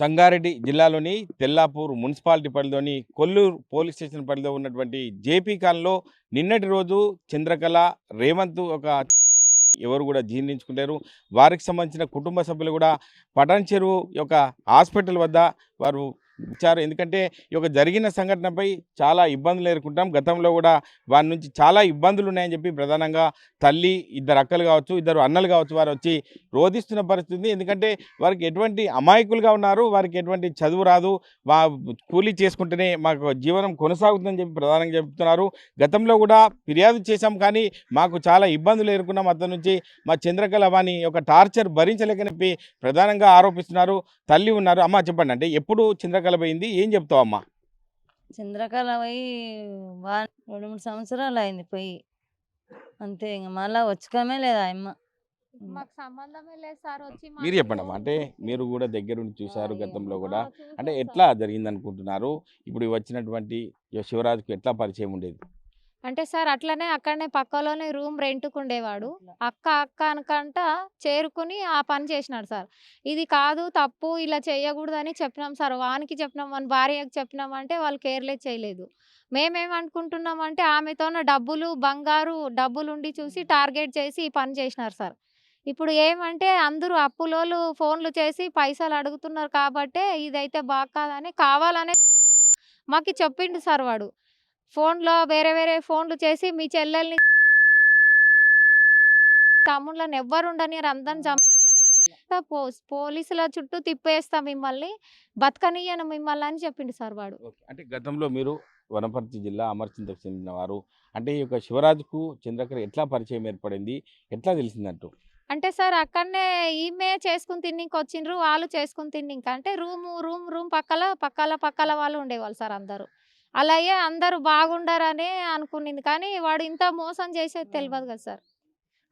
సంగారెడ్డి జిల్లాలోని తెల్లాపూర్ మున్సిపాలిటీ పరిధిలోని Kolluru police station పరిధిలో ఉన్నటువంటి జేపీ కాలనీలో నిన్నటి రోజు చంద్రకళ రేవంత్ ఒక ఎవరు కూడా జీర్ణించుకుంటారు. వారికి సంబంధించిన కుటుంబ సభ్యులు కూడా పటాన్ చెరువు యొక్క హాస్పిటల్ వద్ద వారు ఇచ్చారు. ఎందుకంటే ఈ యొక్క జరిగిన సంఘటనపై చాలా ఇబ్బందులు ఎదుర్కొంటాం. గతంలో కూడా వారి నుంచి చాలా ఇబ్బందులు ఉన్నాయని చెప్పి ప్రధానంగా తల్లి, ఇద్దరు అక్కలు కావచ్చు, ఇద్దరు అన్నలు కావచ్చు, వారు వచ్చి రోధిస్తున్న పరిస్థితి ఉంది. ఎందుకంటే వారికి ఎటువంటి అమాయకులుగా ఉన్నారు, వారికి ఎటువంటి చదువు రాదు, కూలీ చేసుకుంటేనే మాకు జీవనం కొనసాగుతుందని చెప్పి ప్రధానంగా చెప్తున్నారు. గతంలో కూడా ఫిర్యాదు చేశాం, కానీ మాకు చాలా ఇబ్బందులు ఎదుర్కొన్నాం. అతని నుంచి మా చంద్రకళ వాని యొక్క టార్చర్ భరించలేకని ప్రధానంగా ఆరోపిస్తున్నారు. తల్లి ఉన్నారు. అమ్మ చెప్పండి, అంటే ఎప్పుడు చంద్రకళ పోయింది, ఏం చెప్తావు అమ్మా? చంద్రకళ పోయి 2-3 సంవత్సరాలు అయింది పోయి. అంతే, ఇంక మళ్ళా వచ్చుకమే లేదు ఆయమ్మ. మాకు సంబంధమే లేదు సార్. వచ్చి మీరు చెప్పండి అమ్మా, అంటే మీరు కూడా దగ్గరుండి చూశారు గతంలో కూడా, అంటే ఎట్లా జరిగింది అనుకుంటున్నారు? ఇప్పుడు వచ్చినటువంటి శివరాజుకు ఎట్లా పరిచయం ఉండేది? అంటే సార్ అట్లనే అక్కడనే పక్కలోనే రూమ్ రెంట్కు ఉండేవాడు. అక్క అక్క అనకంట చేరుకుని ఆ పని చేసినాడు సార్. ఇది కాదు, తప్పు, ఇలా చేయకూడదని చెప్పినాం సార్. వానికి చెప్పినాం, మన భార్యకు చెప్పినామంటే వాళ్ళు కేర్లెస్ చేయలేదు. మేమేమనుకుంటున్నామంటే ఆమెతోన డబ్బులు, బంగారు డబ్బులుండి చూసి టార్గెట్ చేసి ఈ పని చేసినారు సార్. ఇప్పుడు ఏమంటే అందరూ అప్పులోళ్ళు ఫోన్లు చేసి పైసలు అడుగుతున్నారు కాబట్టే ఇదైతే బాగాదని కావాలనే మాకు చెప్పిండు సార్ వాడు. ఫోన్లో వేరే ఫోన్లు చేసి మీ చెల్లెల్ని, తమ్ముళ్ళని ఎవ్వరు ఉండనియరు, అందరిని పోలీసుల చుట్టూ తిప్పేస్తా మిమ్మల్ని, బతకనియను మిమ్మల్ని అని చెప్పిండు సార్ వాడు. అంటే గతంలో మీరు వనపర్తి జిల్లా అమర్చింతకు చెందిన వారు, అంటే ఈ యొక్క శివరాజుకు చంద్రకళ ఎట్లా పరిచయం ఏర్పడింది, ఎట్లా తెలిసిందంటూ? అంటే సార్ అక్కడనే ఈమె చేసుకుని తిన్నింకి వచ్చిండ్రు, వాళ్ళు చేసుకుని తిన్నింక అంటే రూమ్ పక్కల వాళ్ళు ఉండేవాళ్ళు సార్ అందరూ. అలాగే అందరూ బాగుండరనే అనుకునింది, కానీ వాడు ఇంత మోసం చేసేది తెలియదు కదా సార్.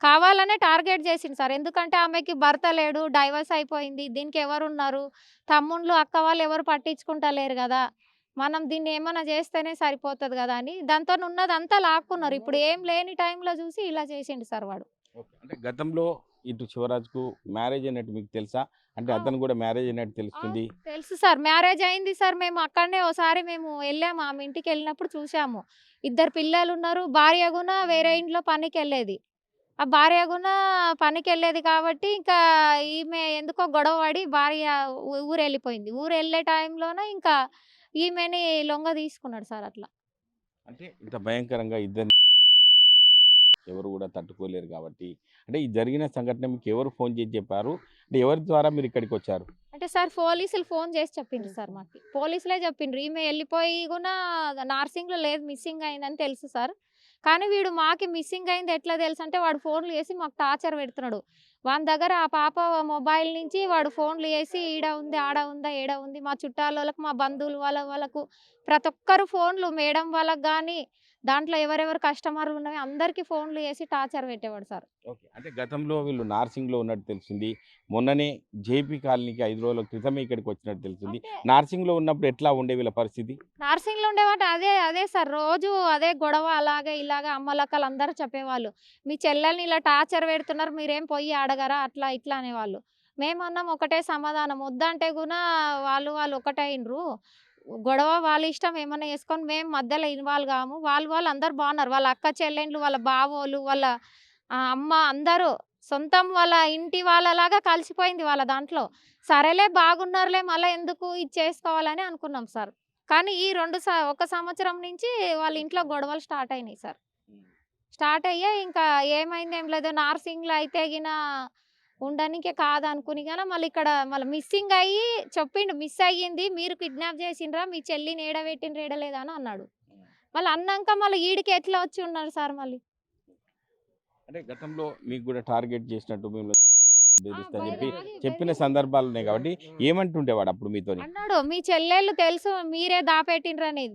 కావాలనే టార్గెట్ చేసింది సార్. ఎందుకంటే ఆమెకి భర్త లేడు, డైవర్స్ అయిపోయింది, దీనికి ఎవరున్నారు, తమ్ముళ్ళు అక్క వాళ్ళు ఎవరు పట్టించుకుంటలేరు కదా, మనం దీన్ని ఏమైనా చేస్తేనే సరిపోతుంది కదా అని దాంతో ఉన్నదంతా లాక్కున్నారు. ఇప్పుడు ఏం లేని టైంలో చూసి ఇలా చేసిండు సార్ వాడు. అంటే గతంలో ఇటు శివరాజుకు మ్యారేజ్ అయినట్టు మీకు తెలుసా? అంటే అతను కూడా మ్యారేజ్ అయినట్టు తెలుస్తుంది. తెలుసు సార్, మ్యారేజ్ అయింది సార్. మేము అక్కడనే ఒకసారి మేము వెళ్ళాము, ఆమె ఇంటికి వెళ్ళినప్పుడు చూసాము. 2 పిల్లలు ఉన్నారు. భార్య కూడా వేరే ఇంట్లో పనికి వెళ్ళేది. ఆ భార్య కూడా పనికి వెళ్ళేది కాబట్టి ఇంకా ఈమె ఎందుకో గొడవ పడి భార్య ఊరు వెళ్ళిపోయింది. ఊరు వెళ్ళే టైంలోనే ఇంకా ఈమెని లొంగ తీసుకున్నాడు సార్. అట్లా అంటే ఇంత భయంకరంగా ఇద్దరు ఎవరు కూడా తట్టుకోలేరు కాబట్టి, అంటే ఈ జరిగిన సంఘటన మీకు ఎవరు ఫోన్ చేసి చెప్పారు? అంటే ఎవరి ద్వారా మీరు ఇక్కడికి వచ్చారు? అంటే సార్ పోలీసులు ఫోన్ చేసి చెప్పిండ్రు సార్. మాకు పోలీసులే చెప్పిండ్రు ఈమె వెళ్ళిపోయి కూడా నార్సింగ్లో లేదు, మిస్సింగ్ అయిందని తెలుసు సార్. కానీ వీడు మాకి మిస్సింగ్ అయింది ఎట్లా తెలుసు అంటే వాడు ఫోన్లు చేసి మాకు టార్చర్ పెడుతున్నాడు. వాని దగ్గర ఆ పాప మొబైల్ నుంచి వాడు ఫోన్లు చేసి ఈడ ఉంది, ఆడ ఉందా, ఏడ ఉంది, మా చుట్టాలకు, మా బంధువులు వాళ్ళకు ప్రతి ఒక్కరు ఫోన్లు, మేడం వాళ్ళకి కానీ దాంట్లో ఎవరెవరు కస్టమర్లు ఉన్నవి అందరికీ ఫోన్లు చేసి టార్చర్ పెట్టేవాడు సార్. ఓకే, అంటే గతంలో వీళ్ళు నార్సింగ్లో ఉన్నట్టు తెలిసింది. మొన్ననే జేపీ కాలనీకి 5 రోజుల క్రితమే ఇక్కడికి వచ్చినట్టు తెలిసింది. నార్సింగ్లో ఉన్నప్పుడు ఎట్లా ఉండే వీళ్ళ పరిస్థితి? నార్సింగ్లో ఉండేవాట అదే సార్, రోజు అదే గొడవ, అలాగే ఇలాగే అమ్మలక్కలు అందరూ చెప్పేవాళ్ళు, మీ చెల్లెల్ని ఇలా టార్చర్ పెడుతున్నారు, మీరేం పోయి అడగరా, అట్లా ఇట్లా అనేవాళ్ళు. మేమన్నాం ఒకటే సమాధానం, వద్దంటే కూడా వాళ్ళు ఒకటైనరు, గొడవ వాళ్ళ ఇష్టం, ఏమన్నా చేసుకొని మేము మధ్యలో ఇన్వాల్వ్ కాము, వాళ్ళు అందరు బాగున్నారు, వాళ్ళ అక్క చెల్లెండ్లు, వాళ్ళ బావోళ్ళు, వాళ్ళ అమ్మ అందరూ సొంతం వాళ్ళ ఇంటి వాళ్ళలాగా కలిసిపోయింది వాళ్ళ దాంట్లో. సరేలే బాగున్నారులే, మళ్ళీ ఎందుకు ఇది చేసుకోవాలని అనుకున్నాం సార్. కానీ ఈ 1 సంవత్సరం నుంచి వాళ్ళ ఇంట్లో గొడవలు స్టార్ట్ అయినాయి సార్. స్టార్ట్ అయ్యాయి, ఇంకా ఏమైంది ఏం లేదు, నార్సింగ్లో అయితే గిన ఉండనికే కాదనుకుని కానీ మళ్ళీ ఇక్కడ మళ్ళీ మిస్సింగ్ అయ్యి చెప్పిండు, మిస్ అయ్యింది, మీరు కిడ్నాప్ చేసిండ్రా, మీ చెల్లిని ఏడబెట్టిండ్రు, ఏడలేదా అని అన్నాడు. మళ్ళీ అన్నాక మళ్ళీ ఈడికి ఎట్లా వచ్చి ఉన్నారు సార్ మళ్ళీ. అంటే గతంలో మీకు కూడా టార్గెట్ చేసినట్టు మేము బెదిరిస్తా చెప్పిన సందర్భాలు ఉన్నాయి కాబట్టి ఏమంటుండేవాడు అప్పుడు మీతో? అన్నాడు, మీ చెల్లెళ్ళు తెలుసు, మీరే దాపెట్టిండ్రని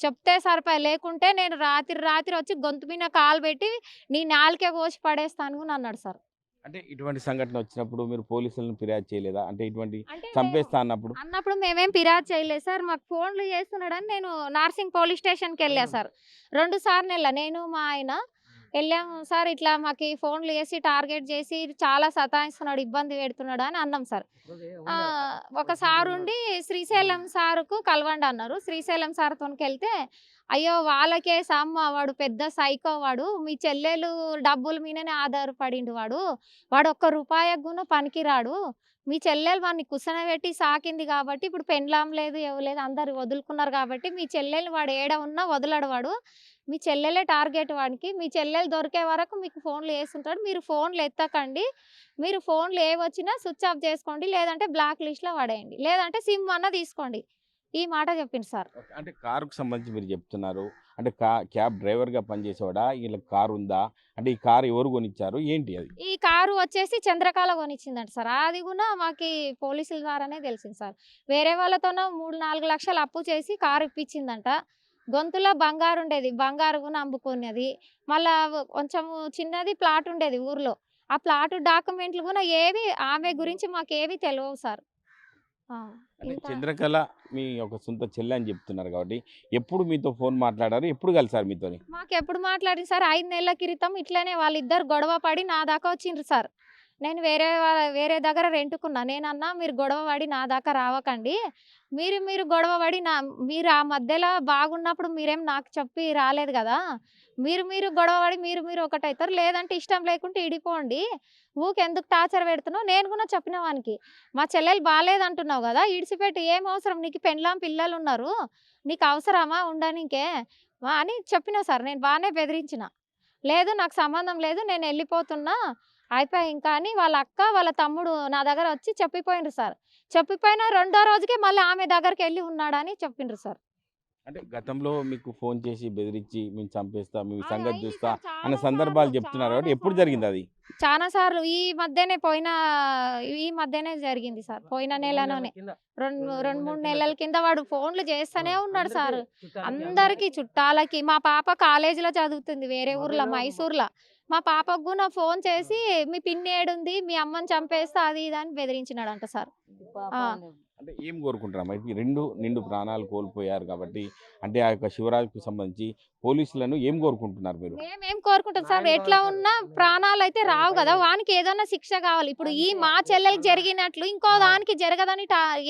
చెప్తే సరిపోయి, లేకుంటే నేను రాత్రి వచ్చి గొంతు మీద కాలు పెట్టి నీ నాలుకే కోసి పడేస్తాను అని అన్నాడు సార్. అంటే ఇటువంటి సంఘటన వచ్చినప్పుడు మీరు పోలీసులను ఫిర్యాదు చేయలేదా? అంటే ఇటువంటి చంపేస్తా అన్నప్పుడు మేమేం ఫిర్యాదు చేయలేదు సార్. మాకు ఫోన్లు చేస్తున్నాడని నేను నార్సింగ్ పోలీస్ స్టేషన్కి వెళ్ళా సార్. 2 సార్లు వెళ్ళా నేను, మా ఆయన. వెళ్ళాము సార్, ఇట్లా మాకు ఈ ఫోన్లు చేసి టార్గెట్ చేసి చాలా సతాయిస్తున్నాడు, ఇబ్బంది పెడుతున్నాడు అని అన్నాం సార్. ఒక సార్ ఉండి శ్రీశైలం సార్కు కలవండి అన్నారు. శ్రీశైలం సార్తోనికి వెళ్తే, అయ్యో వాళ్ళకే సమ్మ, వాడు పెద్ద సైకో, వాడు మీ చెల్లెలు డబ్బుల మీదనే ఆధారపడిండు, వాడు ఒక్క రూపాయకు కూడా పనికిరాడు, మీ చెల్లెలు వాడిని కుసనబెట్టి సాకింది కాబట్టి ఇప్పుడు పెండ్లాం లేదు ఎవలేదు అందరు వదులుకున్నారు కాబట్టి మీ చెల్లెలు వాడు ఏడ ఉన్నా వదలడు, వాడు మీ చెల్లెలే టార్గెట్ వాడికి, మీ చెల్లెలు దొరికే వరకు మీకు ఫోన్లు వేస్తుంటాడు, మీరు ఫోన్లు ఎత్తకండి, మీరు ఫోన్లు ఏవొచ్చినా స్విచ్ ఆఫ్ చేసుకోండి, లేదంటే బ్లాక్ లిస్ట్లో పడేయండి, లేదంటే సిమ్ అన్న తీసుకోండి, ఈ మాట చెప్పింది సార్. అంటే కారుకు సంబంధించి మీరు చెప్తున్నారు, అంటే క్యాబ్ డ్రైవర్గా పనిచేసేవాడా, వీళ్ళకి కారు ఉందా, అంటే ఈ కారు ఎవరు కొనిచ్చారు ఏంటి అది? ఈ కారు వచ్చేసి చంద్రకళ కొనిచ్చిందంట సార్. అది కూడా మాకు పోలీసుల ద్వారానే తెలిసింది సార్. వేరే వాళ్ళతోనో 3-4 లక్షలు అప్పు చేసి కారు ఇప్పించిందంట. గొంతులో బంగారు ఉండేది, బంగారు కూడా అమ్ముకున్నది. మళ్ళా కొంచెం చిన్నది ప్లాట్ ఉండేది ఊర్లో, ఆ ప్లాట్ డాక్యుమెంట్లు కూడా ఏవి ఆమె గురించి మాకు ఏవి తెలియవు సార్. అంటే చంద్రకళ మీ ఒక సొంత చెల్లె అని చెప్తున్నారు కాబట్టి ఎప్పుడు మీతో ఫోన్ మాట్లాడారు, ఎప్పుడు కలిసారు మీతోని? మాకు ఎప్పుడు మాట్లాడింది సార్, 5 నెలల క్రితం ఇట్లనే వాళ్ళిద్దరు గొడవ పడి నా దాకా వచ్చిండ్రు సార్. నేను వేరే దగ్గర రెంటుకున్నా. నేనన్నా, మీరు గొడవ పడి నా దాకా రావకండి, మీరు గొడవ పడి మీరు ఆ మధ్యలో బాగున్నప్పుడు మీరేం నాకు చెప్పి రాలేదు కదా, మీరు గొడవ పడి మీరు ఒకటవుతారు, లేదంటే ఇష్టం లేకుంటే ఇడిపోండి, ఊకెందుకు టార్చర్ పెడుతున్నావు. నేను కూడా చెప్పిన వానికి, మా చెల్లెలు బాగాలేదంటున్నావు కదా, ఇడిచిపెట్టి ఏం అవసరం, నీకు పెండ్లాం పిల్లలు ఉన్నారు, నీకు అవసరమా ఉండనికే అని చెప్పిన సార్. నేను బాగానే బెదిరించిన, లేదు నాకు సంబంధం లేదు, నేను వెళ్ళిపోతున్నా అయిపోయి ఇంకా అని వాళ్ళ అక్క వాళ్ళ తమ్ముడు నా దగ్గర వచ్చి చెప్పిపోయిండ్రు సార్. చెప్పిపోయిన 2వ రోజుకే మళ్ళీ ఆమె దగ్గరికి వెళ్ళి ఉన్నాడని చెప్పిండ్రు సార్. అంటే గతంలో మీకు ఫోన్ చేసి బెదిరించి మేము చంపేస్తా, మీ సంగతి అయింది చూస్తా సార్, చాలా అన్న సందర్భాలు సార్లు, చెప్తున్నారు చాలా కాబట్టి ఎప్పుడు సార్లు. జరిగింది అది? చాలా సార్లు ఈ మధ్యనే జరిగింది సార్. పోయిన నెలలోనే 2-3 నెలల కింద వాడు ఫోన్లు చేస్తూనే ఉన్నాడు సార్. అందరికి చుట్టాలకి, మా పాప కాలేజీలో చదువుతుంది వేరే ఊర్లో మైసూర్లో, మా పాపకు కూడా ఫోన్ చేసి మీ పిన్ని ఏడుంది, మీ అమ్మని చంపేస్తా అది ఇది అని బెదిరించినాడంట సార్. అంటే ఏం కోరుకుంటున్నాం అయితే నిండు ప్రాణాలు కోల్పోయారు కాబట్టి, అంటే ఆ యొక్క శివరాజ్కు సంబంధించి పోలీసులను ఏం కోరుకుంటున్నారు మీరు? మేమేం కోరుకుంటాం సార్, ఎట్లా ఉన్నా ప్రాణాలు అయితే రావు కదా, వానికి ఏదైనా శిక్ష కావాలి. ఇప్పుడు ఈ మా చెల్లెలకి జరిగినట్లు ఇంకో దానికి జరగదని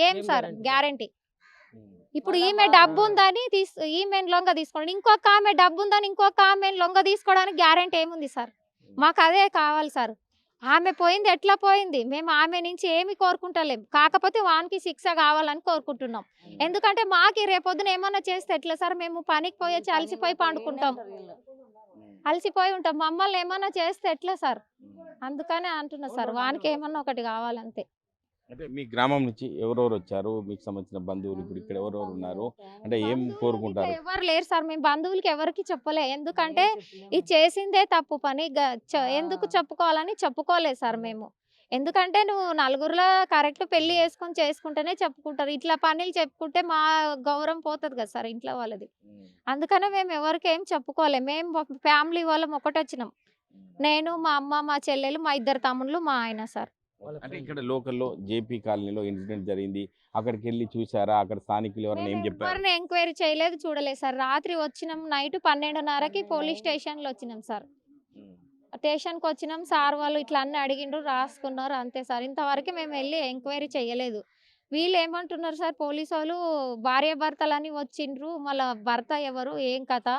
ఏం సార్ గ్యారంటీ? ఇప్పుడు ఈమె డబ్బు ఉందని ఈమెను లొంగ తీసుకోండి, ఇంకొక ఆమె డబ్బు ఉందని ఇంకొక ఆమెను లొంగ తీసుకోవడానికి గ్యారంటీ ఏముంది సార్? మాకు అదే కావాలి సార్. ఆమె పోయింది ఎట్లా పోయింది, మేము ఆమె నుంచి ఏమి కోరుకుంటలేం, కాకపోతే వానికి శిక్ష కావాలని కోరుకుంటున్నాం. ఎందుకంటే మాకు రేపొద్దున ఏమన్నా చేస్తే ఎట్లా సార్, మేము పనికి పోయొచ్చి అలసిపోయి పండుకుంటాం, అలసిపోయి ఉంటాం, మమ్మల్ని ఏమన్నా చేస్తే ఎట్లా సార్? అందుకనే అంటున్నా సార్, వానికి ఏమన్నా ఒకటి కావాలంతే. అంటే మీ గ్రామం నుంచి ఎవరెవరు వచ్చారు, మీకు సంబంధించిన బంధువులు ఇప్పుడు ఇక్కడ ఎవరెవరు ఉన్నారు, అంటే ఏం కోరుకుంటారు? ఎవరు లేరు సార్, మేము బంధువులకి ఎవరికి చెప్పలే, ఎందుకంటే ఇది చేసిందే తప్పు పని, ఎందుకు చెప్పుకోవాలని చెప్పుకోలేదు సార్ మేము. ఎందుకంటే నువ్వు నలుగురిలో కరెక్ట్ పెళ్లి చేసుకుంటేనే చెప్పుకుంటారు, ఇట్లా పనులు చెప్పుకుంటే మా గౌరవం పోతుంది కదా సార్ ఇంట్లో వాళ్ళది. అందుకనే మేము ఎవరికి ఏం చెప్పుకోలే, మేము ఫ్యామిలీ వాళ్ళం ఒకటి వచ్చినాం, నేను మా అమ్మ మా చెల్లెలు మా 2 తమ్ముళ్ళు మా ఆయన సార్. అంటే ఇక్కడ లోకల్లో జేపీ కాలనీలో ఇన్సిడెంట్ జరిగింది, అక్కడికి వెళ్ళి చూసారా, అక్కడ స్థానికులు ఎవరైనా ఏం చెప్పారు? ఎవరిని ఎంక్వైరీ చేయలేదు, చూడలేదు సార్. రాత్రి వచ్చినాం, నైట్ 12:30కి పోలీస్ స్టేషన్లో వచ్చినాం సార్. స్టేషన్కి వచ్చినాం, సార్ వాళ్ళు ఇట్లా అన్నీ అడిగిండ్రు, రాసుకున్నారు, అంతే సార్. ఇంతవరకు మేము వెళ్ళి ఎంక్వైరీ చేయలేదు. వీళ్ళు ఏమంటున్నారు సార్, పోలీసు వాళ్ళు భార్యాభర్తలని వచ్చిండ్రు, మళ్ళీ భర్త ఎవరు ఏం కథ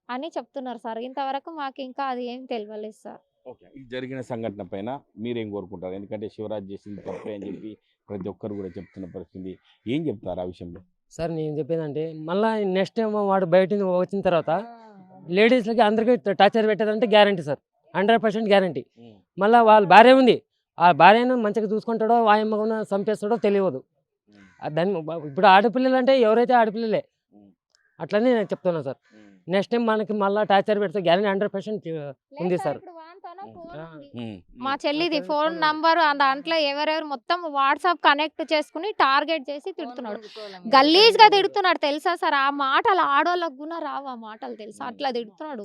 అని చెప్తున్నారు సార్. ఇంతవరకు మాకు ఇంకా అది ఏం తెలియలేదు సార్. ఓకే, ఈ జరిగిన సంఘటన పైన మీరేం కోరుకుంటారు? ఎందుకంటే శివరాజ్ చేసింది తప్పే అని చెప్పి ప్రతి ఒక్కరు కూడా చెప్తున్న పరిస్థితి, ఏం చెప్తారు ఆ విషయంలో? సార్ నేను చెప్పేదంటే, మళ్ళీ నెక్స్ట్ టైం వాడు బయట వచ్చిన తర్వాత లేడీస్లకి అందరికీ టార్చర్ పెట్టేదంటే గ్యారంటీ సార్, 100% గ్యారంటీ. మళ్ళీ వాళ్ళ భార్య ఉంది, ఆ భార్యను మంచిగా చూసుకుంటాడో వాయమ్మ చంపేస్తాడో తెలియదు. దాన్ని ఇప్పుడు ఆడపిల్లలు అంటే ఎవరైతే ఆడపిల్లలే, అట్లనే నేను చెప్తున్నాను సార్. నెక్స్ట్ టైం మనకి మళ్ళీ టార్చర్ పెడితే గ్యారంటీ 100% ఉంది సార్. మా చెల్లిది ఫోన్ నంబర్ దాంట్లో ఎవరెవరు మొత్తం వాట్సాప్ కనెక్ట్ చేసుకుని టార్గెట్ చేసి తిడుతున్నాడు, గలీజ్గా తిడుతున్నాడు తెలుసా సార్. ఆ మాటలు ఆడోళ్ళకు కూడా రావు, ఆ మాటలు తెలుసా, అట్లా తిడుతున్నాడు.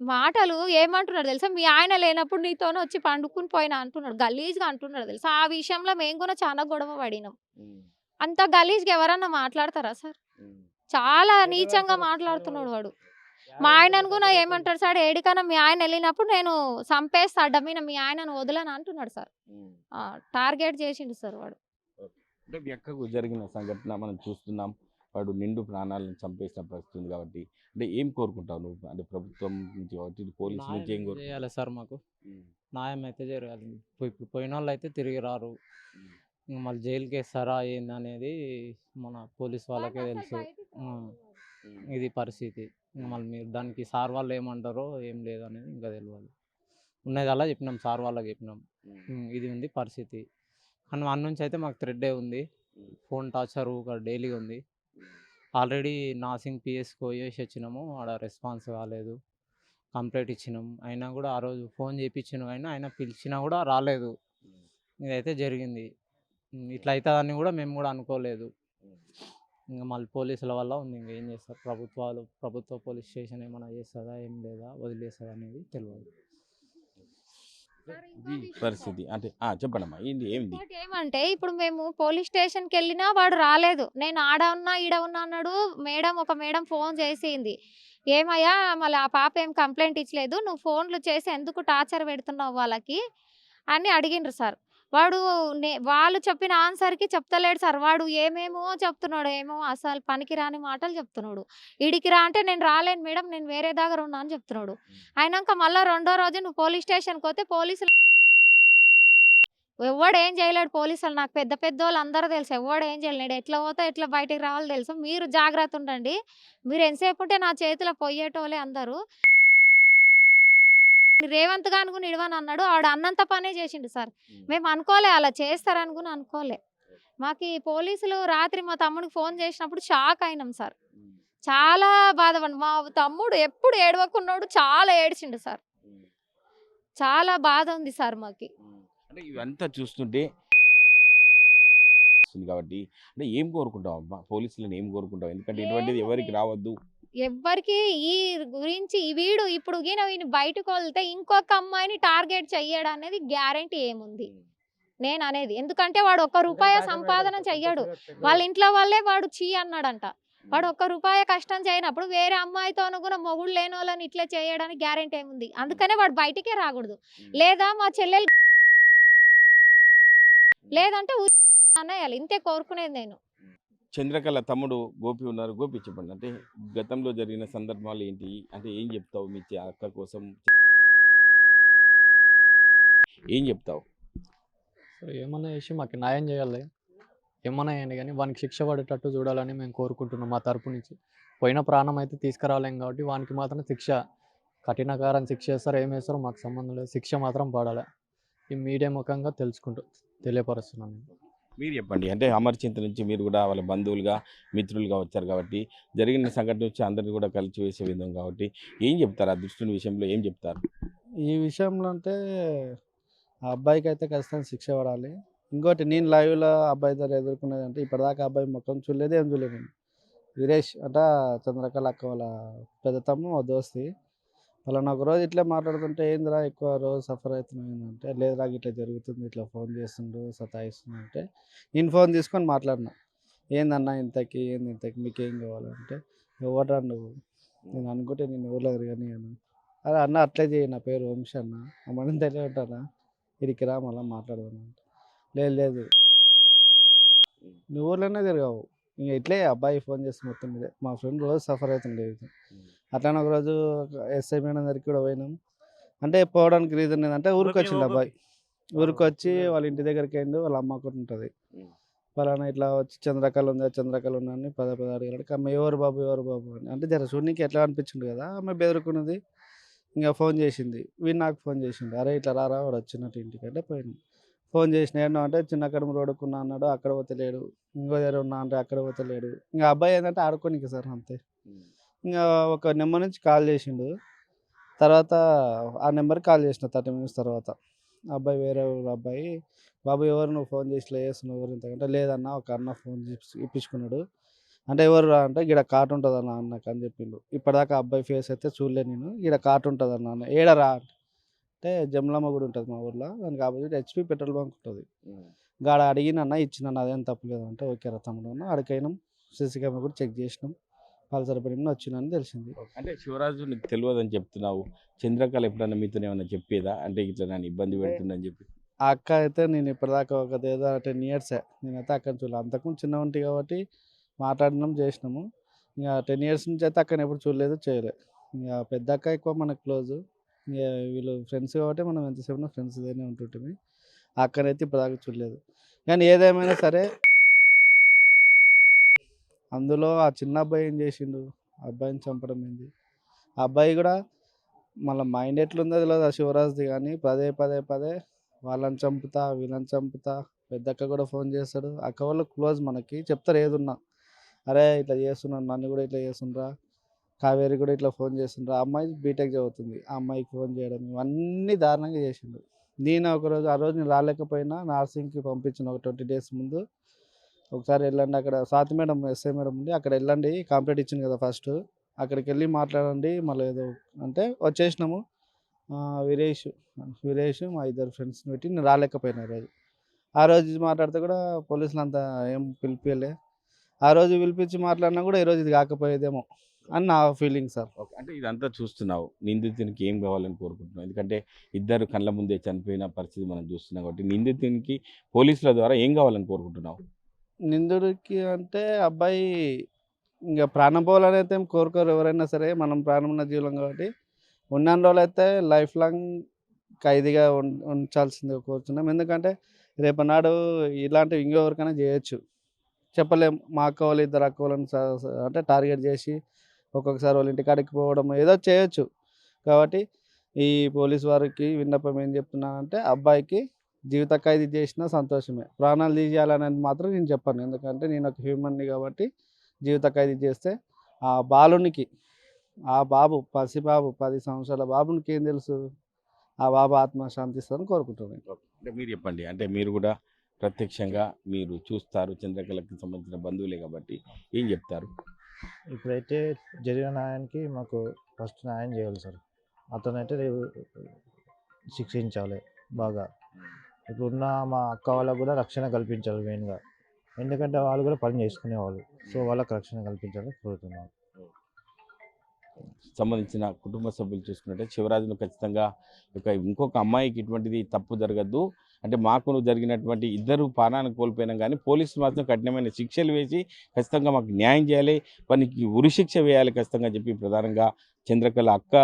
మాటలు ఏమంటున్నాడు తెలుసా, మీ ఆయన లేనప్పుడు నీతోనే వచ్చి పండుకుని పోయినా అంటున్నాడు, గలీజ్గా అంటున్నాడు తెలుసా. ఆ విషయంలో మేము కూడా చాలా గొడవ పడినాం. అంత గలీజ్గా ఎవరన్నా మాట్లాడతారా సార్? చాలా నీచంగా మాట్లాడుతున్నాడు వాడు. మా ఆయనను కూడా ఏమంటాడు సార్, ఏడికన్నా మీ ఆయన వెళ్ళినప్పుడు నేను చంపేస్తా అడ్డమైన మీ ఆయనను వదలను అంటున్నాడు సార్. టార్గెట్ చేసిండు సార్ వాడు. అంటే మీ అక్కకు జరిగిన సంఘటన మనం చూస్తున్నాం, వాడు నిండు ప్రాణాలను చంపేసిన పరిస్థితి ఉంది కాబట్టి అంటే ఏం కోరుకుంటావు నువ్వు? అంటే ప్రభుత్వం నుంచి కాబట్టి పోలీసు నుంచి ఏం కోరుకుంటావు? చేయాలి సార్, మాకు న్యాయం అయితే జరగాలి. ఇప్పుడు పోయిన వాళ్ళు అయితే తిరిగి రారు, ఇంక మళ్ళీ జైలుకి వేస్తారా ఏంది అనేది మన పోలీస్ వాళ్ళకే తెలుసు. ఇది పరిస్థితి. ఇంక మళ్ళీ మీరు దానికి సార్ వాళ్ళు ఏమంటారో ఏం లేదు అనేది ఇంకా తెలియాలి. ఉన్నది అలా చెప్పినాం, సార్ వాళ్ళకి చెప్పినాం ఇది ఉంది పరిస్థితి కానీ వన్ నుంచి అయితే మాకు థ్రెడ్డే ఉంది. ఫోన్ టార్చర్ డైలీ ఉంది. ఆల్రెడీ నాసింగ్ పిఎస్కి పోయేసి వచ్చినాము, ఆడ రెస్పాన్స్ కాలేదు. కంప్లైంట్ ఇచ్చినాం, అయినా కూడా ఆ రోజు ఫోన్ చేయించినాం, అయినా ఆయన పిలిచినా కూడా రాలేదు. ఇదైతే జరిగింది. ఇట్లా అవుతుందని కూడా మేము కూడా అనుకోలేదు. ఇంకా మళ్ళీ పోలీసుల వల్ల ఉంది, ఇంకా ఏం చేస్తారు ప్రభుత్వ పోలీస్ స్టేషన్ ఏమైనా చేస్తుందా ఏం లేదా వదిలేస్తుందా అనేది తెలియదు. ఇది పరిస్థితి. అంటే చెప్పండమ్మా, ఏంది ఏమిది? ఇంకోటి ఏమంటే ఇప్పుడు మేము పోలీస్ స్టేషన్కి వెళ్ళినా వాడు రాలేదు. నేను ఆడ ఉన్నా ఈడ ఉన్నా అన్నాడు. ఒక మేడం ఫోన్ చేసింది, ఏమయ్యా మళ్ళీ ఆ పాప ఏం కంప్లైంట్ ఇచ్చలేదు, నువ్వు ఫోన్లు చేసి ఎందుకు టార్చర్ పెడుతున్నావు వాళ్ళకి అని అడిగిండ్రు సార్. వాడు వాళ్ళు చెప్పిన ఆన్సర్కి చెప్తలేడు సార్. వాడు ఏమేమో చెప్తున్నాడు, ఏమో అసలు పనికి రాని మాటలు చెప్తున్నాడు. ఇడికి రా అంటే నేను రాలేను మేడం, నేను వేరే దగ్గర ఉన్నా అని చెప్తున్నాడు. అయినాక మళ్ళీ రెండో రోజు నువ్వు పోలీస్ స్టేషన్కి పోతే పోలీసులు ఎవడు ఏం చేయలేడు. పోలీసులు నాకు పెద్ద పెద్ద వాళ్ళు అందరూ తెలుసు, ఎవడు ఏం చేయలేడు. ఎట్లా పోతే ఎట్లా బయటికి రావాలో తెలుసు. మీరు జాగ్రత్త ఉండండి, మీరు ఎంతసేపు ఉంటే నా చేతిలో పోయేటోళ్ళే అందరూ. రేవంత్ గాని కూడా ఇడవని అన్నాడు, ఆవిడ అన్నంత పనే చేసిండు సార్. మేము అనుకోలే అలా చేస్తారని కూడా అనుకోలే. మాకు ఈ పోలీసులు రాత్రి మా తమ్ముడికి ఫోన్ చేసినప్పుడు షాక్ అయినాం సార్. చాలా బాధపడి మా తమ్ముడు ఎప్పుడు ఏడవకున్నాడు, చాలా ఏడ్చిండు సార్. చాలా బాధ ఉంది సార్ మాకి. అంటే ఇవంతా చూస్తుంటే కాబట్టి అంటే ఏం కోరుకుంటావు అమ్మా? పోలీసులను ఏం కోరుకుంటావు? ఎందుకంటే ఇటువంటిది ఎవరికి రావద్దు. ఎవ్వరికి ఈ గురించి వీడు ఇప్పుడు వీని బయటకు వెళ్తే ఇంకొక అమ్మాయిని టార్గెట్ చెయ్యడం అనేది గ్యారంటీ ఏముంది నేను అనేది. ఎందుకంటే వాడు ₹1 సంపాదన చెయ్యడు, వాళ్ళ ఇంట్లో వాళ్ళే వాడు చీ అన్నాడంట. వాడు ₹1 కష్టం చేయనప్పుడు వేరే అమ్మాయితోనూ కూడా మొగుడు లేని వాళ్ళని ఇట్లా చేయడానికి గ్యారంటీ ఏముంది? అందుకనే వాడు బయటికే రాకూడదు. లేదా మా చెల్లెలు లేదంటే అన్నయ్యాలి, ఇంతే కోరుకునేది నేను. చంద్రకళ తమ్ముడు గోపి ఉన్నారు. గోపి చెప్పండి, అంటే గతంలో జరిగిన సందర్భాలు ఏంటి? అంటే ఏం చెప్తావు మీ అక్క కోసం? ఏం చెప్తావు? సో ఏమన్నా చేసి మాకు న్యాయం చేయాలి, ఏమన్నా అయ్యండి కానీ వానికి శిక్ష పడేటట్టు చూడాలని మేము కోరుకుంటున్నాం మా తరపు నుంచి. పోయిన ప్రాణం అయితే తీసుకురాలేం కాబట్టి వానికి మాత్రం శిక్ష, కఠినకారం శిక్ష చేస్తారో ఏం చేస్తారో మాకు సంబంధం లేదు, శిక్ష మాత్రం పడాలి. ఈ మీడియా ముఖంగా తెలియపరుస్తున్నాను. మీరు చెప్పండి, అంటే అమర్చింత నుంచి మీరు కూడా వాళ్ళ బంధువులుగా మిత్రులుగా వచ్చారు కాబట్టి జరిగిన సంఘటన వచ్చి అందరినీ కూడా కలిసి వేసే విధం కాబట్టి ఏం చెప్తారు? ఆ దుష్టుని విషయంలో ఏం చెప్తారు? ఈ విషయంలో అంటే ఆ అబ్బాయికి అయితే ఖచ్చితంగా శిక్ష పడాలి. ఇంకోటి నేను లైవ్లో అబ్బాయి దగ్గర ఎదుర్కొన్నది అంటే ఇప్పటిదాకా అబ్బాయి ముఖం చూడలేదు, ఏం చూడలేదు. వీరేష్ అంట చంద్రకళ అక్క వాళ్ళ పెద్ద తమ్ముడు మా దోస్తి. వాళ్ళని ఒక రోజు ఇట్లా మాట్లాడుతుంటే ఏందిరా ఎక్కువ రోజు సఫర్ అవుతున్నావు ఏంటంటే, లేదురా ఇట్లా జరుగుతుంది, ఇట్లా ఫోన్ చేస్తుండు సతాయిస్తుంది అంటే నేను ఫోన్ తీసుకొని మాట్లాడినా, ఏందన్నా ఇంతకి మీకేం కావాలంటే, ఎవడరా నువ్వు, నేను అనుకుంటే నేను ఊళ్ళో కానీ అరే అన్న అట్లే చేయి, నా పేరు వంశీ అన్న, మనం తెలియ ఉంటారా, ఇడికి రా మళ్ళీ మాట్లాడదాం అంటే, లేదు నువ్వు ఊర్లోనే తిరగావు, ఇంక ఇట్లే అబ్బాయి ఫోన్ చేసి మొత్తం ఇదే మా ఫ్రెండ్ రోజు సఫర్ అవుతుండేది. అట్లానే ఒకరోజు ఎస్ఐ మేడం దగ్గరికి కూడా పోయినాం. అంటే పోవడానికి రీజన్ ఏంటంటే ఊరికి వచ్చిండు అబ్బాయి, ఊరికి వచ్చి వాళ్ళ ఇంటి దగ్గరికి వెళ్ళి వాళ్ళ అమ్మ కూడా ఉంటుంది, పలానా ఇట్లా వచ్చి చంద్రకళ ఉందా అని పదే అడిగాడు. అమ్మ ఎవరు బాబు అని అంటే జర చూడనీకి ఎట్లా అనిపించింది కదా, ఆమె బెదురుకున్నది. ఇంకా ఫోన్ చేసింది, వీడు నాకు ఫోన్ చేసిండు, అరే ఇట్లా రారా వాడు వచ్చినట్టు ఇంటికి అంటే పోయినాం. ఫోన్ చేసిన ఏంటో అంటే చిన్న కడుమ రోడ్డుకున్నా అన్నాడు, అక్కడ పోతలేడు. ఇంకో దగ్గర ఉన్నా అంటే అక్కడ పోతలేడు. ఇంకా అబ్బాయి ఏంటంటే ఆడుకోనికి సార్ అంతే. ఇంకా ఒక నెంబర్ నుంచి కాల్ చేసిండు, తర్వాత ఆ నెంబర్కి కాల్ చేసిన 30 minutes తర్వాత. అబ్బాయి వేరే అబ్బాయి, బాబు ఎవరు నువ్వు ఫోన్ చేసి వేస్తున్నావు ఎవరు ఇంతకంటే, లేదన్నా ఒక అన్న ఫోన్ ఇప్పించుకున్నాడు అంటే, ఎవరు అంటే ఈడ కాటు ఉంటుంది అన్న అన్నకు అని చెప్పిండు. ఇప్పటిదాకా అబ్బాయి ఫేస్ అయితే చూడలే నేను, ఈడ కాటు ఉంటుంది అన్న ఏడరా అంటే, జమలమ్మ కూడా ఉంటుంది మా ఊర్లో, దానికి ఆపోజిట్ HP పెట్రోల్ బంక్ ఉంటుంది, గాడ అడిగినన్నా ఇచ్చినన్నా అదేం తప్పలేదు అంటే, ఓకే రా తమ్ముడు అన్న. అడిగినాం, CC కెమెరా కూడా చెక్ చేసినాం, పల్సర్ బండి మీద వచ్చిందని తెలిసింది. అంటే శివరాజు నీకు తెలియదని చెప్తున్నావు. చంద్రకళ ఎప్పుడన్నా మీతో ఏమైనా చెప్పేదా? అంటే ఇట్లా నన్ను ఇబ్బంది పెడుతుందని చెప్పి. ఆ అక్క అయితే నేను ఇప్పటిదాకా ఒక 10 ఇయర్సే నేనైతే అక్కని చూడలే. అంతకుముందు చిన్న ఉంటి కాబట్టి మాట్లాడినాం చేసినాము. ఇక 10 ఇయర్స్ నుంచి అయితే అక్కని ఎప్పుడు చూడలేదు చేయలేదు. ఇక పెద్ద అక్క ఎక్కువ మనకు క్లోజు. ఇక వీళ్ళు ఫ్రెండ్స్ కాబట్టి మనం ఎంతసేపు ఫ్రెండ్స్గానే ఉంటుంటిమి. ఆ అక్కనైతే ఇప్పటిదాకా చూడలేదు. కానీ ఏదేమైనా సరే అందులో ఆ చిన్న అబ్బాయి ఏం చేసిండు, ఆ అబ్బాయిని చంపడం ఏంది. ఆ అబ్బాయి కూడా మళ్ళీ మైండ్ ఎట్లుందో తెలియదు ఆ శివరాజ్ది, కానీ పదే పదే పదే వాళ్ళని చంపుతా వీళ్ళని చంపుతా. పెద్దక్క కూడా ఫోన్ చేస్తాడు. అక్క వాళ్ళు క్లోజ్ మనకి చెప్తారు ఏదున్నా. అరే ఇట్లా చేస్తున్నాను, నన్ను కూడా ఇట్లా చేస్తుండ్రా, కావేరి కూడా ఇట్లా ఫోన్ చేస్తుండ్రా. ఆ అమ్మాయి బీటెక్ చదువుతుంది, ఆ అమ్మాయికి ఫోన్ చేయడం ఇవన్నీ దారుణంగా చేసిండు. నేను ఒకరోజు ఆ రోజు నేను రాలేకపోయినా నార్సింగ్కి పంపించిన ఒక 20 days ముందు. ఒకసారి వెళ్ళండి అక్కడ స్వాతి మేడం ఎస్ఐ మేడం ఉంది, అక్కడ వెళ్ళండి కంప్లైంట్ ఇచ్చింది కదా ఫస్ట్, అక్కడికి వెళ్ళి మాట్లాడండి మళ్ళీ ఏదో అంటే వచ్చేసినాము. వీరేష్ మా ఇద్దరు ఫ్రెండ్స్ని పెట్టి నేను రాలేకపోయినా ఆ రోజు మాట్లాడితే కూడా పోలీసులు అంతా ఏం పిలిపియలే. ఆ రోజు పిలిపించి మాట్లాడినా కూడా ఈరోజు ఇది కాకపోయేదేమో అని నా ఫీలింగ్ సార్. ఓకే. అంటే ఇదంతా చూస్తున్నావు, నిందితునికి ఏం కావాలని కోరుకుంటున్నావు? ఎందుకంటే ఇద్దరు కళ్ళ ముందే చనిపోయిన పరిస్థితి మనం చూస్తున్నాం కాబట్టి నిందితునికి పోలీసుల ద్వారా ఏం కావాలని కోరుకుంటున్నావు? నిందుడికి అంటే అబ్బాయి ఇంకా ప్రాణం పోవాలని అయితే ఏం కోరుకోరు ఎవరైనా సరే. మనం ప్రాణం ఉన్న జీవులం కాబట్టి ఉన్న రోజులు అయితే లైఫ్ లాంగ్ ఖైదీగా ఉంచాల్సిందిగా కోరుతున్నాం. ఎందుకంటే రేపనాడు ఇలాంటివి ఇంకెవరికైనా చేయొచ్చు, చెప్పలేం. మా అక్క వాళ్ళు ఇద్దరు అక్క వాళ్ళని అంటే టార్గెట్ చేసి ఒక్కొక్కసారి వాళ్ళ ఇంటికాడికి పోవడం ఏదో చేయొచ్చు. కాబట్టి ఈ పోలీస్ వారికి విన్నపం ఏం చెప్తున్నానంటే అబ్బాయికి జీవిత ఖైదీ చేసినా సంతోషమే, ప్రాణాలు తీసేయాలనేది మాత్రం నేను చెప్పాను. ఎందుకంటే నేను ఒక హ్యూమన్ని కాబట్టి జీవిత ఖైదీ చేస్తే ఆ బాలునికి, ఆ బాబు పసిబాబు 10 సంవత్సరాల బాబునికి ఏం తెలుసు, ఆ బాబు ఆత్మ శాంతిస్తుందని కోరుకుంటున్నాను. అంటే మీరు చెప్పండి, అంటే మీరు కూడా ప్రత్యక్షంగా మీరు చూస్తారు, చంద్రకళకి సంబంధించిన బంధువులే కాబట్టి ఏం చెప్తారు? ఇప్పుడైతే జరిగిన న్యాయానికి మాకు ఫస్ట్ న్యాయం చేయాలి సార్. అతనైతే శిక్షించాలి బాగా. ఇప్పుడున్న మా అక్క వాళ్ళకు కూడా రక్షణ కల్పించాలి మెయిన్గా, ఎందుకంటే వాళ్ళు కూడా పని చేసుకునేవాళ్ళు. సో వాళ్ళకి రక్షణ కల్పించాలని కోరుతున్నాను. సంబంధించిన కుటుంబ సభ్యులు చూసుకున్నట్టే శివరాజును ఖచ్చితంగా ఇంకొక అమ్మాయికి ఇటువంటిది తప్పు జరగద్దు, అంటే మాకు జరిగినటువంటి ఇద్దరు ప్రాణాన్ని కోల్పోయినాం కానీ పోలీసులు మాత్రం కఠినమైన శిక్షలు వేసి ఖచ్చితంగా మాకు న్యాయం చేయాలి, వానికి ఉరిశిక్ష వేయాలి ఖచ్చితంగా చెప్పి ప్రధానంగా చంద్రకళ అక్క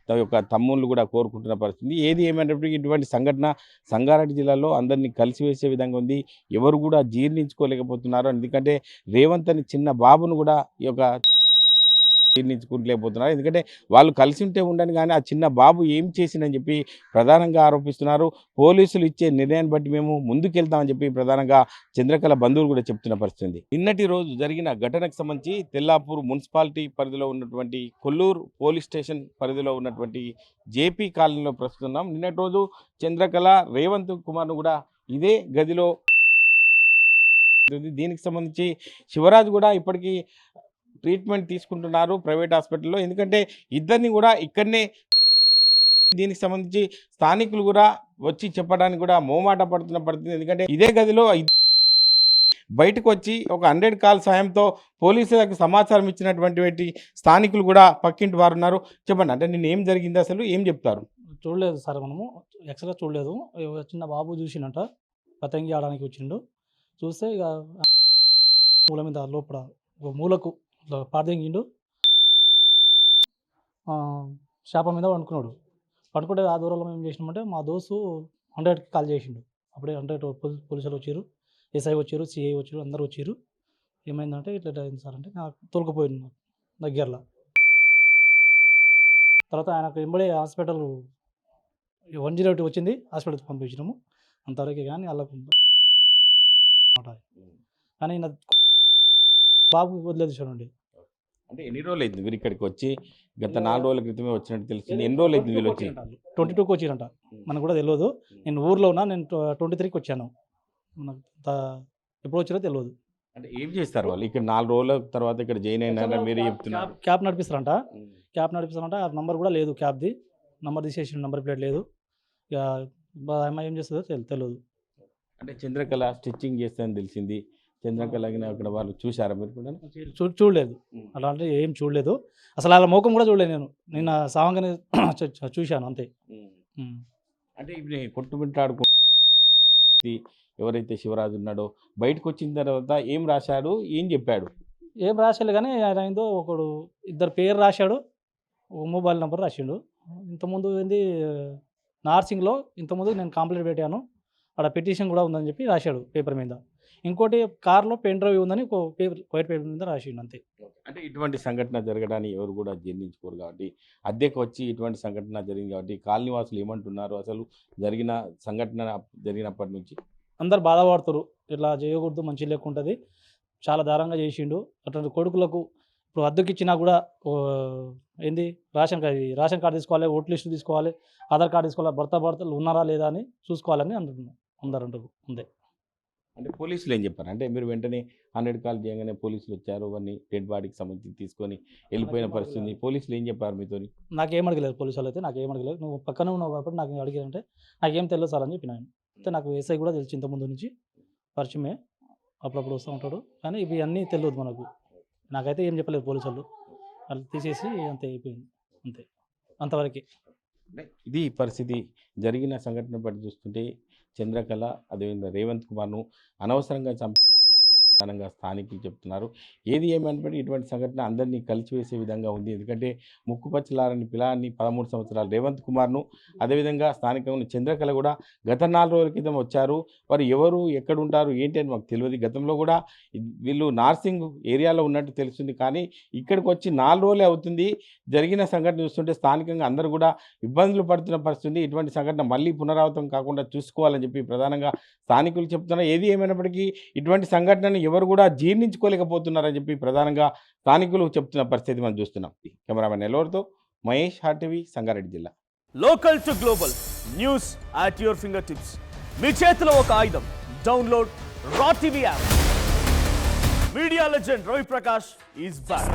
యొక్క తమ్ముళ్ళు కూడా కోరుకుంటున్న పరిస్థితి. ఏది ఏమైనప్పటికీ ఇటువంటి సంఘటన సంగారెడ్డి జిల్లాలో అందరినీ కలిసివేసే విధంగా ఉంది. ఎవరు కూడా జీర్ణించుకోలేకపోతున్నారు. ఎందుకంటే రేవంత్ అని చిన్న బాబును కూడా ఈ యొక్క జీర్ణించుకోలేకపోతున్నారు. ఎందుకంటే వాళ్ళు కలిసి ఉంటే ఉండని కానీ ఆ చిన్న బాబు ఏం చేసిందని చెప్పి ప్రధానంగా ఆరోపిస్తున్నారు. పోలీసులు ఇచ్చే నిర్ణయాన్ని బట్టి మేము ముందుకెళ్తామని చెప్పి ప్రధానంగా చంద్రకళ బంధువులు కూడా చెప్తున్న పరిస్థితి. నిన్నటి రోజు జరిగిన ఘటనకు సంబంధించి తెల్లాపూర్ మున్సిపాలిటీ పరిధిలో ఉన్నటువంటి కొల్లూరు పోలీస్ స్టేషన్ పరిధిలో ఉన్నటువంటి జేపీ కాలనీలో ప్రస్తుతం. నిన్నటి రోజు చంద్రకళ రేవంత్ కుమార్ను కూడా ఇదే గదిలో, దీనికి సంబంధించి శివరాజు కూడా ఇప్పటికీ ట్రీట్మెంట్ తీసుకుంటున్నారు ప్రైవేట్ హాస్పిటల్లో. ఎందుకంటే ఇద్దరిని కూడా ఇక్కడనే, దీనికి సంబంధించి స్థానికులు కూడా వచ్చి చెప్పడానికి కూడా మోమాట పడుతున్న పరిస్థితి. ఎందుకంటే ఇదే గదిలో బయటకు వచ్చి ఒక 100 కాల్ సాయంతో పోలీసులకు సమాచారం ఇచ్చినటువంటి స్థానికులు కూడా పక్కింటి వారు ఉన్నారు. చెప్పండి, అంటే నిన్న ఏం జరిగింది, అసలు ఏం చెప్తారు? చూడలేదు సార్, మనము ఎక్స్ట్రా చూడలేదు. చిన్న బాబు చూసినట్ట పతంగి ఆడడానికి వచ్చిండు. చూస్తే ఇక మూల మీద లోపల ఒక మూలకు పారదెంగిండు, శాప మీద పండుకున్నాడు. పడుకుంటే ఆ దూరంలో ఏం చేసినామంటే మా దోస్తు 100కి కాల్ చేసిండు. అప్పుడే 100 పోలీసులు వచ్చారు, ఎస్ఐ వచ్చారు, సిఐ వచ్చారు, అందరూ వచ్చారు. ఏమైందంటే ఇట్లా అయింది సార్ అంటే నాకు తోలుకుపోయింది దగ్గరలో. తర్వాత ఆయనకు వెంబడే హాస్పిటల్ 108 వచ్చింది, హాస్పిటల్కి పంపించినాము. అంతవరకే కానీ వాళ్ళకు కానీ నా బాబు వదిలేదు చూడండి. అంటే ఎన్ని రోజులు అయింది మీరు ఇక్కడికి వచ్చి? గత 4 రోజుల క్రితమే వచ్చినట్టు తెలిసింది. ఎన్ని రోజులు అయింది వీళ్ళు వచ్చి? 22కి వచ్చిరంట, మనకు కూడా తెలియదు. నేను ఊర్లో ఉన్నా, నేను 23కి వచ్చాను. మనకు ఎప్పుడు వచ్చారో తెలియదు. అంటే ఏం చేస్తారు వాళ్ళు ఇక్కడ 4 రోజుల తర్వాత ఇక్కడ జాయిన్ అయినారని మీరు చెప్తున్నారు? క్యాబ్ నడిపిస్తారంట, ఆ నంబర్ కూడా లేదు, క్యాబ్ది నంబర్ తీసేసిన, నంబర్ ప్లేట్ లేదు. ఇక అమ్మాయి ఏం చేస్తుందో తెలియదు. అంటే చంద్రకళ స్టిచ్చింగ్ చేస్తుందని తెలిసింది. చంద్రకళ అక్కడ వాళ్ళు చూశారా మీరు కూడా? చూడలేదు అలా అంటే ఏం చూడలేదు అసలు అలా ముఖం కూడా చూడలేదు నేను నిన్న సావంగానే చూశాను అంతే. అంటే ఇప్పుడు కొట్టుమిట్టాడుకు ఎవరైతే శివరాజు ఉన్నాడో బయటకు వచ్చిన తర్వాత ఏం రాశాడు, ఏం చెప్పాడు? ఏం రాశాడు కానీ ఆయన ఏందో ఒకడు ఇద్దరు పేరు రాశాడు, ఒక మొబైల్ నెంబర్ రాసిండు. ఇంతకుముందు ఏంది నార్సింగ్లో ఇంతకుముందు నేను కంప్లైంట్ పెట్టాను, అక్కడ పిటిషన్ కూడా ఉందని చెప్పి రాశాడు పేపర్ మీద. ఇంకోటి కార్లో పెన్ డ్రైవ్ ఉందని ఒక పేపర్ వైట్ పేపర్ మీద రాసిండు అంతే. అంటే ఇటువంటి సంఘటన జరగడాన్ని ఎవరు కూడా జీర్ణించుకోరు కాబట్టి అద్దెకు వచ్చి ఇటువంటి సంఘటన జరిగింది కాబట్టి కాలనీ వాసులు ఏమంటున్నారు అసలు జరిగిన సంఘటన జరిగినప్పటి నుంచి? అందరు బాధపడుతారు, ఇట్లా చేయకూడదు, మంచి లేకుంటుంది, చాలా దారుణంగా చేసిండు. అటువంటి కొడుకులకు ఇప్పుడు అద్దెకి ఇచ్చినా కూడా ఏంది రేషన్ కార్డు తీసుకోవాలి, ఓట్ లిస్ట్ తీసుకోవాలి, ఆధార్ కార్డు తీసుకోవాలి, భర్తలు ఉన్నారా లేదా అని చూసుకోవాలని అందరు అంటారు అంతే. అంటే పోలీసులు ఏం చెప్పారు? అంటే మీరు వెంటనే 100 కాల్ చేయగానే పోలీసులు వచ్చారు, అవన్నీ డెడ్ బాడీకి సంబంధించి తీసుకొని వెళ్ళిపోయిన పరిస్థితి. పోలీసులు ఏం చెప్పారు మీతో? నాకేం అడగలేదు పోలీసు వాళ్ళు అయితే, నాకేం అడగలేదు. నువ్వు పక్కనే ఉన్నావు కాబట్టి నాకు అడిగారంటే నాకేం తెలియదు సార్ అని చెప్పిన. అయితే నాకు ఎస్ఐ కూడా తెలిసి ఇంతకుముందు నుంచి పరిచయమే, అప్పుడప్పుడు వస్తూ ఉంటాడు, కానీ ఇవి అన్నీ తెలియదు మనకు. నాకైతే ఏం చెప్పలేదు పోలీసు వాళ్ళు, వాళ్ళు తీసేసి అంతే అయిపోయింది అంతే, అంతవరకే. ఇది పరిస్థితి. జరిగిన సంఘటన బట్టి చూస్తుంటే చంద్రకళ అదేవిధంగా రేవంత్ కుమార్ను అనవసరంగా చంపగా స్థానికులు చెప్తున్నారు. ఏది ఏమైనప్పటికీ ఇటువంటి సంఘటన అందరినీ కలిసివేసే విధంగా ఉంది. ఎందుకంటే ముక్కుపచ్చలారని పిల్లాన్ని 13 సంవత్సరాలు రేవంత్ కుమార్ను, అదేవిధంగా స్థానికంగా చంద్రకళ కూడా గత 4 రోజుల క్రితం వచ్చారు. వారు ఎవరు, ఎక్కడ ఉంటారు, ఏంటి అని మాకు తెలియదు. గతంలో కూడా వీళ్ళు నార్సింగ్ ఏరియాలో ఉన్నట్టు తెలుస్తుంది, కానీ ఇక్కడికి వచ్చి 4 రోజులే అవుతుంది. జరిగిన సంఘటన చూస్తుంటే స్థానికంగా అందరూ కూడా ఇబ్బందులు పడుతున్న పరిస్థితి. ఇటువంటి సంఘటన మళ్ళీ పునరావృతం కాకుండా చూసుకోవాలని చెప్పి ప్రధానంగా స్థానికులు చెప్తున్నారు. ఏది ఏమైనప్పటికీ ఇటువంటి సంఘటనను ఎవరు కూడా జీర్ణించుకోలేకపోతున్నారని చెప్పి ప్రధానంగా స్థానికులు చెప్తున్న పరిస్థితి మనం చూస్తున్నాం. కెమెరామెన్ నెల్లూరుతో మహేష్, హార్టీవీ, సంగారెడ్డి జిల్లా. Local to global news at your finger tips. మీ చేతిలో ఒక ఆయుధం. Download R TV app. Media legend Ravi Prakash is back.